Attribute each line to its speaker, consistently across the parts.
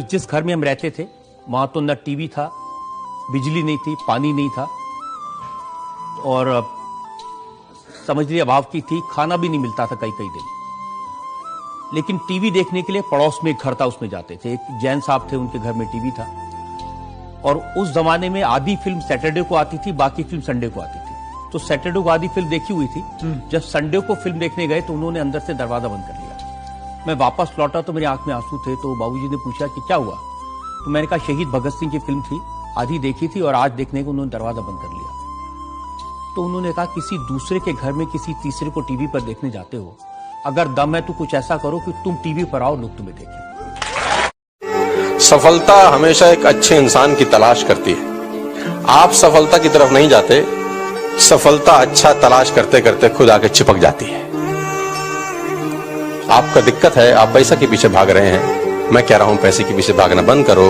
Speaker 1: जिस घर में हम रहते थे वहां तो न टीवी था, बिजली नहीं थी, पानी नहीं था और समझ अभाव की थी, खाना भी नहीं मिलता था कई कई दिन। लेकिन टीवी देखने के लिए पड़ोस में एक घर था, उसमें जाते थे। एक जैन साहब थे, उनके घर में टीवी था और उस जमाने में आधी फिल्म सैटरडे को आती थी, बाकी फिल्म संडे को आती थी। तो सैटरडे को आधी फिल्म देखी हुई थी। जब संडे को फिल्म देखने गए तो उन्होंने अंदर से दरवाजा बंद कर लिया। मैं वापस लौटा तो मेरी आंख में आंसू थे। तो बाबूजी ने पूछा कि क्या हुआ, तो मैंने कहा शहीद भगत सिंह की फिल्म थी, आधी देखी थी और आज देखने को उन्होंने दरवाजा बंद कर लिया। तो उन्होंने कहा किसी दूसरे के घर में किसी तीसरे को टीवी पर देखने जाते हो, अगर दम है तो कुछ ऐसा करो कि तुम टीवी पर आओ, लोग तुम्हें देखें।
Speaker 2: सफलता हमेशा एक अच्छे इंसान की तलाश करती है। आप सफलता की तरफ नहीं जाते, सफलता अच्छा तलाश करते करते खुद आके चिपक जाती है। आपका दिक्कत है, आप पैसा के पीछे भाग रहे हैं। मैं कह रहा हूं पैसे के पीछे भागना बंद करो,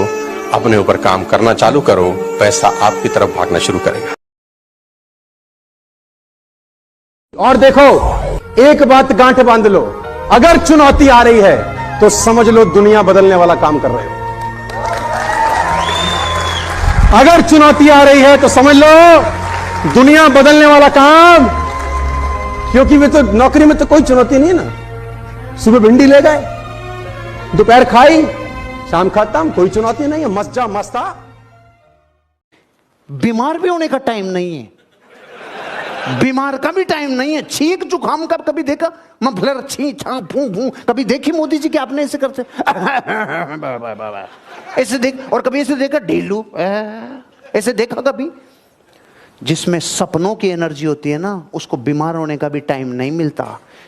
Speaker 2: अपने ऊपर काम करना चालू करो, पैसा आपकी तरफ भागना शुरू करेगा।
Speaker 3: और देखो, एक बात गांठ बांध लो, अगर चुनौती आ रही है तो समझ लो दुनिया बदलने वाला काम कर रहे हो। अगर चुनौती आ रही है तो समझ लो दुनिया बदलने वाला काम, क्योंकि वे तो नौकरी में तो कोई चुनौती नहीं है ना। सुबह भिंडी ले गए, दोपहर खाई, शाम खाता, कोई चुनौती नहीं है, मस्त जा मस्त आ।
Speaker 4: बीमार भी होने का टाइम नहीं है, बीमार का भी टाइम नहीं है। छींक जुकाम का कभी देखा? मफलर छी छां फू फू कभी देखी मोदी जी के आपने ऐसे करते? ऐसे देख, और कभी ऐसे देखा ढीलू ऐसे देखा कभी? जिसमें सपनों की एनर्जी होती है ना, उसको बीमार होने का भी टाइम नहीं मिलता।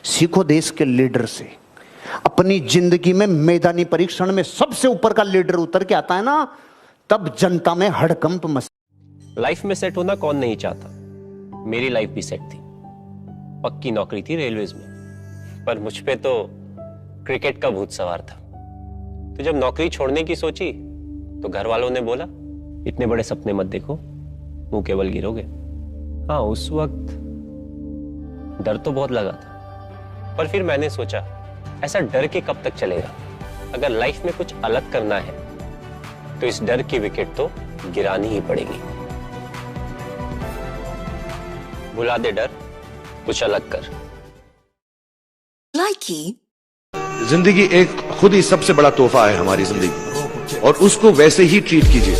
Speaker 4: सीखो देश के लीडर से। अपनी जिंदगी में मैदानी परीक्षण में सबसे ऊपर का लीडर उतर के आता है ना, तब जनता में हड़कंप मच।
Speaker 5: लाइफ में सेट होना कौन नहीं चाहता। मेरी लाइफ भी सेट थी, पक्की नौकरी थी रेलवेज में, पर मुझ पे तो क्रिकेट का भूत सवार था। तो जब नौकरी छोड़ने की सोची तो घर वालों ने बोला इतने बड़े सपने मत देखो, मुंह केवल गिरोगे। हाँ, उस वक्त डर तो बहुत लगा था, पर फिर मैंने सोचा ऐसा डर के कब तक चलेगा। अगर लाइफ में कुछ अलग करना है तो इस डर की विकेट तो गिरानी ही पड़ेगी। भुला दे डर, कुछ अलग कर।
Speaker 6: जिंदगी एक खुद ही सबसे बड़ा तोहफा है हमारी जिंदगी, और उसको वैसे ही ट्रीट कीजिए।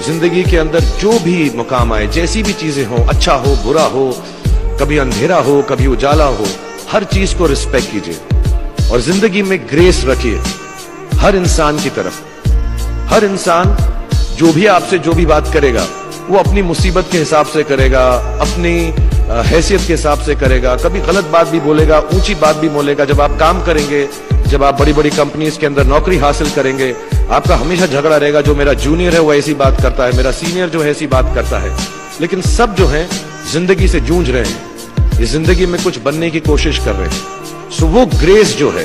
Speaker 6: जिंदगी के अंदर जो भी मुकाम आए, जैसी भी चीजें हो, अच्छा हो बुरा हो, कभी अंधेरा हो कभी उजाला हो, हर चीज को रिस्पेक्ट कीजिए और जिंदगी में ग्रेस रखिए हर इंसान की तरफ। हर इंसान जो भी आपसे जो भी बात करेगा वो अपनी मुसीबत के हिसाब से करेगा, अपनी हैसियत के हिसाब से करेगा। कभी गलत बात भी बोलेगा, ऊंची बात भी बोलेगा। जब आप काम करेंगे, जब आप बड़ी बड़ी कंपनीज के अंदर नौकरी हासिल करेंगे, आपका हमेशा झगड़ा रहेगा, जो मेरा जूनियर है वो ऐसी बात करता है, मेरा सीनियर जो है ऐसी बात करता है। लेकिन सब जो है जिंदगी से जूझ रहे हैं, इस जिंदगी में कुछ बनने की कोशिश कर रहे हैं। सो वो ग्रेस जो है,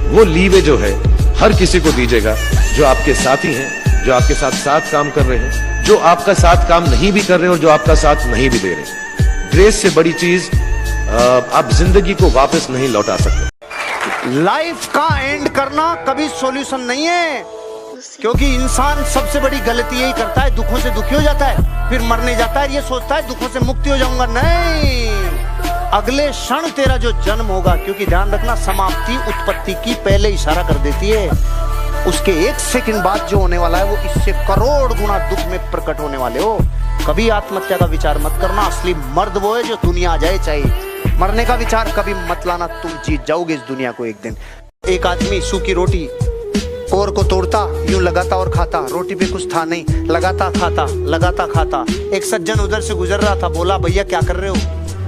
Speaker 6: वो लीवे जो है, हर किसी को दीजिएगा जो आपके साथी हैं, जो आपके साथ साथ काम कर रहे हैं, जो आपका साथ काम नहीं भी कर रहे और जो आपका साथ नहीं भी दे रहे। ग्रेस से बड़ी चीज आप जिंदगी को वापस नहीं लौटा सकते।
Speaker 4: लाइफ का एंड करना कभी सॉल्यूशन नहीं है, क्योंकि इंसान सबसे बड़ी गलती यही करता है, दुखों से दुखी हो जाता है, फिर मरने जाता है, ये सोचता है दुखों से मुक्ति हो जाऊंगा। नहीं, अगले क्षण तेरा जो जन्म होगा, क्योंकि ध्यान रखना समाप्ति उत्पत्ति की पहले इशारा कर देती है, उसके एक सेकंड बाद जो होने वाला है वो इससे करोड़ गुना दुख में प्रकट होने वाले हो। कभी आत्महत्या का विचार मत करना। असली मर्द वो है जो दुनिया आ जाए चाहिए। मरने का विचार कभी मत लाना, तुम जीत जाओगे इस दुनिया को एक दिन। एक आदमी सूखी रोटी कोर को तोड़ता, यूं लगाता और खाता, रोटी पे कुछ था नहीं, लगाता खाता लगाता खाता। एक सज्जन उधर से गुजर रहा था, बोला भैया क्या कर रहे हो?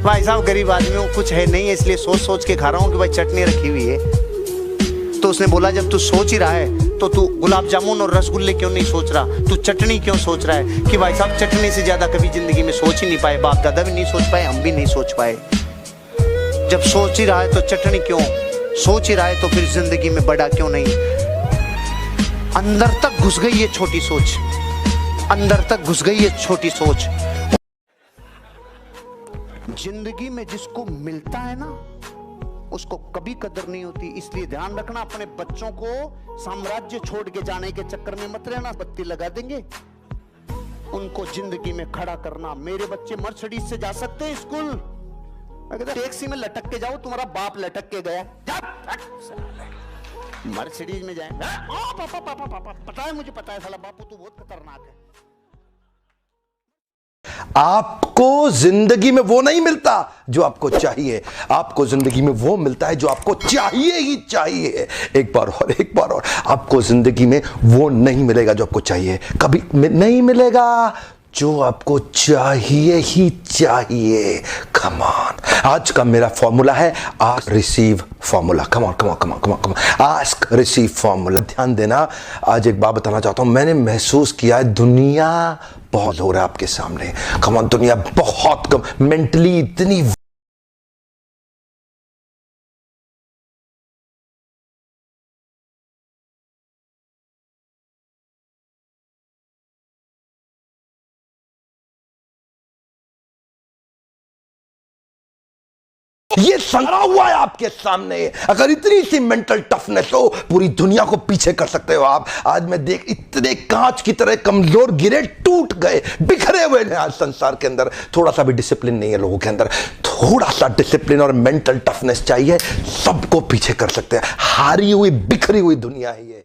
Speaker 4: भाई साहब गरीब आदमी हूँ, कुछ है नहीं है, इसलिए सोच सोच के खा रहा हूँ कि भाई चटनी रखी हुई है। तो उसने बोला जब तू सोच ही रहा है तो तू गुलाब जामुन और रसगुल्ले क्यों नहीं सोच रहा, तू चटनी क्यों सोच रहा है? कि भाई साहब चटनी से ज्यादा कभी जिंदगी में सोच ही नहीं पाए, बाप दादा भी नहीं सोच पाए, हम भी नहीं सोच पाए। जब सोच ही रहा है तो चटनी क्यों, सोच ही रहा है तो फिर जिंदगी में बड़ा क्यों नहीं? अंदर तक घुस गई ये छोटी सोच, अंदर तक घुस गई ये छोटी सोच। जिंदगी में जिसको मिलता है ना उसको कभी कदर नहीं होती। इसलिए ध्यान रखना, अपने बच्चों को साम्राज्य छोड़ के जाने के चक्कर में मत रहना। बत्ती लगा देंगे, उनको जिंदगी में खड़ा करना। मेरे बच्चे मर्सिडीज से जा सकते हैं स्कूल, मैं कहता टैक्सी में लटक के जाओ, तुम्हारा बाप लटक के गया, मर्सिडीज में जाए। पापा पापा पापा, पता है मुझे, पता है साला बापू तू बहुत खतरनाक है।
Speaker 7: आपको जिंदगी में वो नहीं मिलता जो आपको चाहिए, आपको जिंदगी में वो मिलता है जो आपको चाहिए ही चाहिए। एक बार और आपको जिंदगी में वो नहीं मिलेगा जो आपको चाहिए, कभी नहीं मिलेगा जो आपको चाहिए ही चाहिए। कम ऑन, आज का मेरा फॉर्मूला है ask receive formula. Come on, ask receive formula. ध्यान देना, आज एक बात बताना चाहता हूं, मैंने महसूस किया है दुनिया बहुत हो रहा है आपके सामने। कम ऑन, दुनिया बहुत कम मेंटली इतनी ये संकरा हुआ है आपके सामने। अगर इतनी सी मेंटल टफनेस हो, पूरी दुनिया को पीछे कर सकते हो आप। आज मैं देख, इतने कांच की तरह कमजोर गिरे, टूट गए, बिखरे हुए हैं आज संसार के अंदर। थोड़ा सा भी डिसिप्लिन नहीं है लोगों के अंदर, थोड़ा सा डिसिप्लिन और मेंटल टफनेस चाहिए, सबको पीछे कर सकते हैं। हारी हुई, बिखरी हुई दुनिया है ये।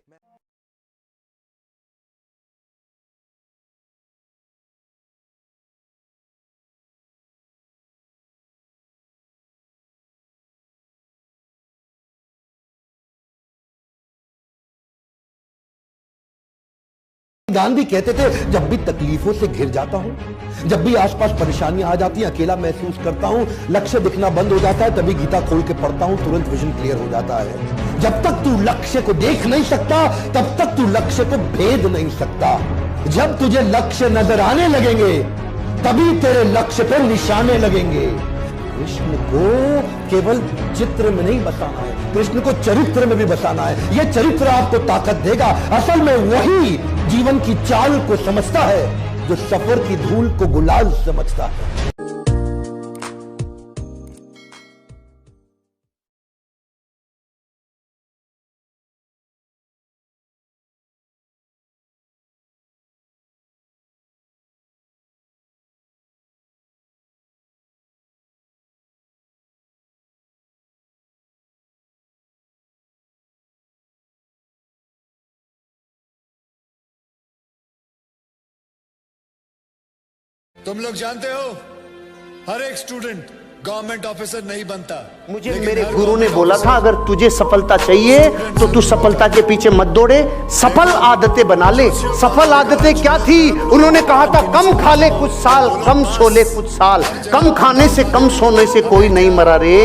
Speaker 7: गांधी कहते थे, जब भी तकलीफों से घिर जाता हूं, जब भी आसपास परेशानियां आ जाती हैं, अकेला महसूस करता हूं, लक्ष्य दिखना बंद हो जाता है, तभी गीता खोल के पढ़ता हूं, तुरंत विजन क्लियर हो जाता है। जब तक तू लक्ष्य को देख नहीं सकता, तब तक तू लक्ष्य को भेद नहीं सकता। जब तुझे लक्ष्य नजर आने लगेंगे, तभी तेरे लक्ष्य पर निशाने लगेंगे। कृष्ण को केवल चित्र में नहीं बसाना है, कृष्ण को चरित्र में भी बसाना है। यह चरित्र आपको ताकत देगा। असल में वही जीवन की चाल को समझता है जो सफर की धूल को गुलाल समझता है।
Speaker 8: तुम लोग जानते हो, हर एक स्टूडेंट गवर्नमेंट ऑफिसर नहीं बनता।
Speaker 4: मुझे मेरे गुरु ने बोला था, अगर तुझे सफलता चाहिए तो तू सफलता के पीछे मत दौड़े, सफल आदतें बना ले। सफल आदतें क्या थी? उन्होंने कहा था, कम खा ले कुछ साल, कम सो ले कुछ साल। कम खाने से, कम सोने से कोई नहीं मरा रे,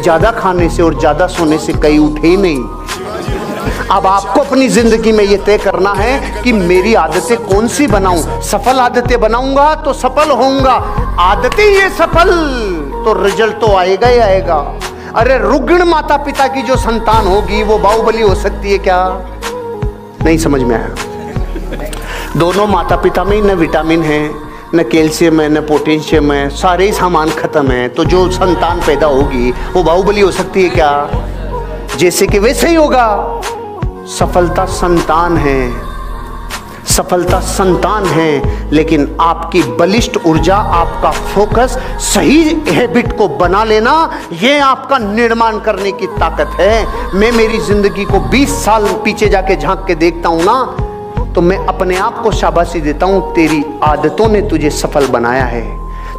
Speaker 4: ज्यादा खाने से और ज्यादा सोने से कई उठे ही नहीं। अब आपको अपनी जिंदगी में यह तय करना है कि मेरी आदतें कौन सी बनाऊं। सफल आदतें बनाऊंगा तो सफल होऊंगा, आदतें ये सफल तो रिजल्ट तो आएगा ही आएगा। अरे रुग्ण माता पिता की जो संतान होगी वो बाहुबली हो सकती है क्या? नहीं समझ में आया। दोनों माता पिता में न विटामिन है, न कैल्शियम है, न पोटेशियम है, सारे ही सामान खत्म है, तो जो संतान पैदा होगी वो बाहुबली हो सकती है क्या? जैसे कि वैसे ही होगा। सफलता संतान है, सफलता संतान है, लेकिन आपकी बलिष्ठ ऊर्जा, आपका फोकस, सही हैबिट को बना लेना, यह आपका निर्माण करने की ताकत है। मैं मेरी जिंदगी को 20 साल पीछे जाके झांक के देखता हूं ना, तो मैं अपने आप को शाबाशी देता हूं, तेरी आदतों ने तुझे सफल बनाया है,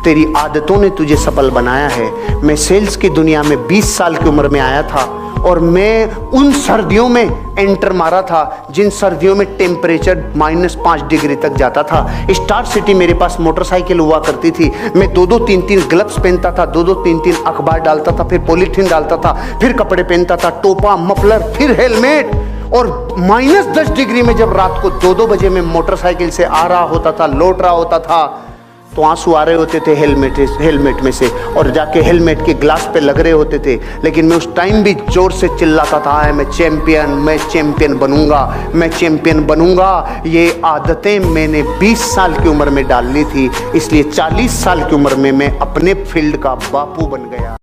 Speaker 4: तेरी आदतों ने तुझे सफल बनाया है। मैं सेल्स की दुनिया में 20 साल की उम्र में आया था और मैं उन सर्दियों में एंटर मारा था जिन सर्दियों में टेम्परेचर -5 डिग्री तक जाता था। स्टार सिटी मेरे पास मोटरसाइकिल हुआ करती थी, मैं 2-2, 3-3 ग्लव्स पहनता था, 2-2, 3-3 अखबार डालता था, फिर पॉलीथीन डालता था, फिर कपड़े पहनता था, टोपा, मफलर, फिर हेलमेट। और -10 डिग्री में जब रात को 2-2 बजे में मोटरसाइकिल से आ रहा होता था, लौट रहा होता था, तो आंसू आ रहे होते थे हेलमेट में से, और जाके हेलमेट के ग्लास पे लग रहे होते थे। लेकिन मैं उस टाइम भी जोर से चिल्लाता था, मैं चैंपियन बनूंगा, मैं चैंपियन बनूंगा। ये आदतें मैंने 20 साल की उम्र में डाल ली थी, इसलिए 40 साल की उम्र में मैं अपने फील्ड का बापू बन गया।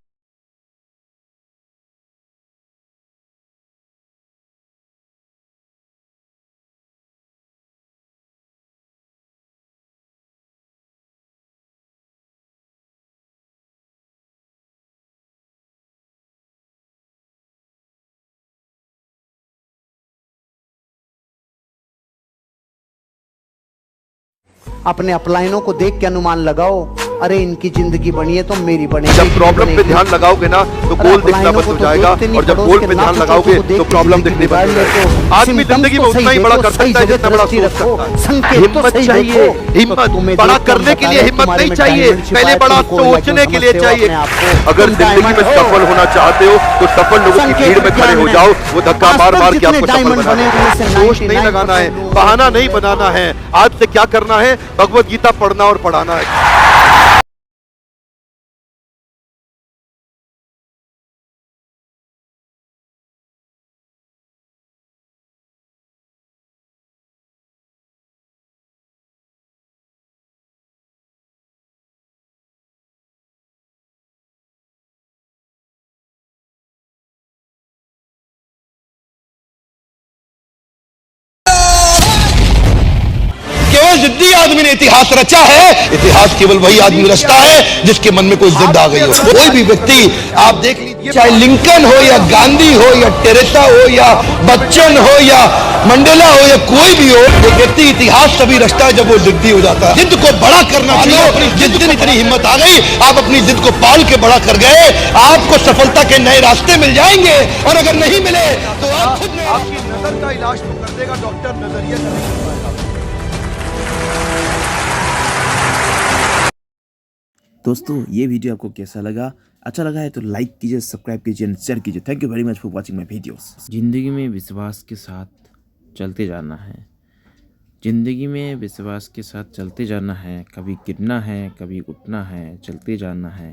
Speaker 4: अपने अपलाइनों को देख के अनुमान लगाओ, अरे इनकी जिंदगी बनी है तो मेरी बनेगी।
Speaker 6: जब प्रॉब्लम पे ध्यान लगाओगे ना तो गोल दिखना बंद हो जाएगा, और जब गोल पे ध्यान लगाओगे तो प्रॉब्लम दिखनी बंद हो जाएगी। आदमी जिंदगी में उतना ही बड़ा कर सकता है जितना बड़ा सोच सकता है। हिम्मत चाहिए, हिम्मत बड़ा करने के लिए हिम्मत नहीं चाहिए, पहले बड़ा सोचने के लिए चाहिए। अगर जिंदगी में सफल होना चाहते हो तो सफल लोगों की भीड़ में खड़े हो जाओ, वो धक्का मार मार के आपको सफल बनाना है। दोष नहीं लगाना है, बहाना नहीं बनाना है। आज से क्या करना है, भगवत गीता पढ़ना और पढ़ाना है। जिद्दी आदमी ने इतिहास रचा है। इतिहास केवल वही आदमी रचता है जिसके मन में कोई जिद आ गई हो। कोई भी व्यक्ति आप देख लीजिए, चाहे लिंकन हो या गांधी हो या टेरेसा हो या बच्चन हो या मंडेला हो या कोई भी हो, एक व्यक्ति इतिहास तभी रचता है जब वो जिद्दी हो जाता है। जिद को बड़ा करना चाहिए। अपनी जिद में इतनी हिम्मत आ गई, आप अपनी जिद को पाल के बड़ा कर गए, आपको सफलता के नए रास्ते मिल जाएंगे। और अगर नहीं मिले तो आप खुद आपकी नजर का इलाज तो कर देगा डॉक्टर, नजरिया का नहीं कर पाएगा।
Speaker 9: दोस्तों ये वीडियो आपको कैसा लगा? अच्छा लगा है तो लाइक कीजिए, सब्सक्राइब कीजिए एंड शेयर कीजिए। Thank you very much for watching my videos. ज़िंदगी में विश्वास के साथ चलते जाना है। ज़िंदगी में विश्वास के साथ चलते जाना है। कभी गिरना है, कभी उठना है, चलते जाना है।